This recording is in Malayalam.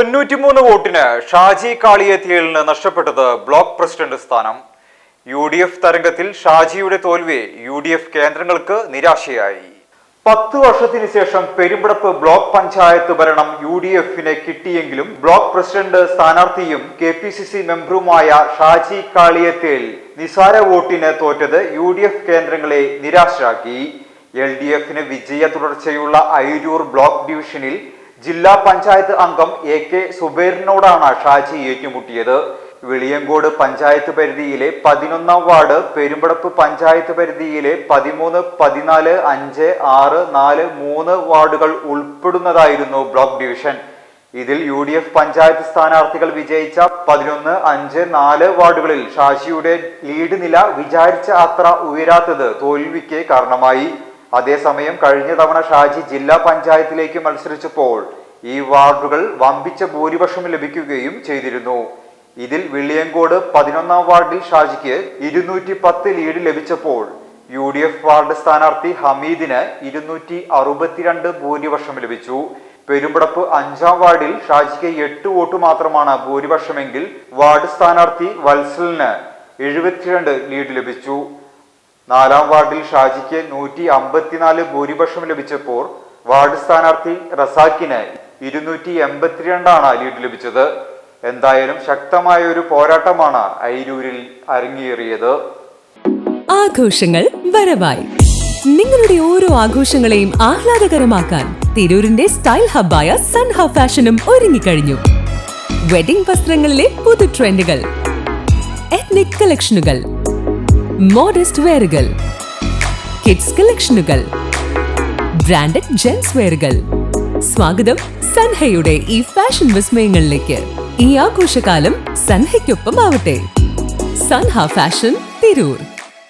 93 വോട്ടിന് ഷാജി കാളിയേത്തിയലിന് നഷ്ടപ്പെട്ടത് ബ്ലോക്ക് പ്രസിഡന്റ് സ്ഥാനം. UDF തരംഗത്തിൽ ഷാജിയുടെ തോൽവി UDF കേന്ദ്രങ്ങൾക്ക് നിരാശയായി. 10 വർഷത്തിന് ശേഷം പെരുമ്പടപ്പ് ബ്ലോക്ക് പഞ്ചായത്ത് ഭരണം UDFിന് കിട്ടിയെങ്കിലും ബ്ലോക്ക് പ്രസിഡന്റ് സ്ഥാനാർത്ഥിയും KPCC മെമ്പറുമായ ഷാജി കാളിയേത്തിയൽ നിസാര വോട്ടിന് തോറ്റത് UDF കേന്ദ്രങ്ങളെ നിരാശരാക്കി. LDFിന് വിജയ തുടർച്ചയുള്ള അയിരൂർ ബ്ലോക്ക് ഡിവിഷനിൽ ജില്ലാ പഞ്ചായത്ത് അംഗം AK സുബൈറിനോടാണ് ഷാജി ഏറ്റുമുട്ടിയത്. വെളിയങ്കോട് പഞ്ചായത്ത് പരിധിയിലെ 11ാം വാർഡ്, പെരുമ്പടപ്പ് പഞ്ചായത്ത് പരിധിയിലെ 13, 14, 5, 6, 4, 3 വാർഡുകൾ ഉൾപ്പെടുന്നതായിരുന്നു ബ്ലോക്ക് ഡിവിഷൻ. ഇതിൽ UDF പഞ്ചായത്ത് സ്ഥാനാർത്ഥികൾ വിജയിച്ച 11, 5, 4 വാർഡുകളിൽ ഷാജിയുടെ ലീഡ് നില വിചാരിച്ച അത്ര ഉയരാത്തത് തോൽവിക്ക് കാരണമായി. അതേസമയം കഴിഞ്ഞ തവണ ഷാജി ജില്ലാ പഞ്ചായത്തിലേക്ക് മത്സരിച്ചപ്പോൾ ഈ വാർഡുകൾ വമ്പിച്ച ഭൂരിപക്ഷം ലഭിക്കുകയും ചെയ്തിരുന്നു. ഇതിൽ വെളിയങ്കോട് 11ാം വാർഡിൽ ഷാജിക്ക് 210 ലീഡ് ലഭിച്ചപ്പോൾ UDF വാർഡ് സ്ഥാനാർത്ഥി ഹമീദിന് 262 ഭൂരിപക്ഷം ലഭിച്ചു. പെരുമ്പടപ്പ് 5ാം വാർഡിൽ ഷാജിക്ക് 8 വോട്ട് മാത്രമാണ് ഭൂരിപക്ഷമെങ്കിൽ വാർഡ് സ്ഥാനാർത്ഥി വത്സലിന് 72 ലീഡ് ലഭിച്ചു. 4ാം വാർഡിൽ ഷാജിക്ക് 154 ഭൂരിപക്ഷം ലഭിച്ചപ്പോൾ വാർഡ് സ്ഥാനാർത്ഥി റസാക്കിന് 282 ലീഡ് ലഭിച്ചത്. എന്തായാലും ശക്തമായ ഒരു പോരാട്ടമാണ് അയിരൂരിൽ അരങ്ങേറിയത്. ആഘോഷങ്ങൾ വരവായി. നിങ്ങളുടെ ഓരോ ആഘോഷങ്ങളെയും ആഹ്ലാദകരമാക്കാൻ തിരൂരിന്റെ സ്റ്റൈൽ ഹബ്ബായ സൻഹ ഫാഷനും ഒരുങ്ങിക്കഴിഞ്ഞു. വെഡിംഗ് വസ്ത്രങ്ങളിലെ പുതു ട്രെൻഡുകൾ, എത്നിക് കളക്ഷനുകൾ, മോഡസ്റ്റ് വെയറുകൾ, കിഡ്സ് കളക്ഷനുകൾ, ബ്രാൻഡഡ് ജെൻസ് വെയറുകൾ. സ്വാഗതം സൻഹയുടെ ഈ ഫാഷൻ വിസ്മയങ്ങളിലേക്ക്. ഈ ആഘോഷകാലം സൻഹയ്ക്കൊപ്പം ആവട്ടെ. സൻഹ ഫാഷൻ, തിരൂർ.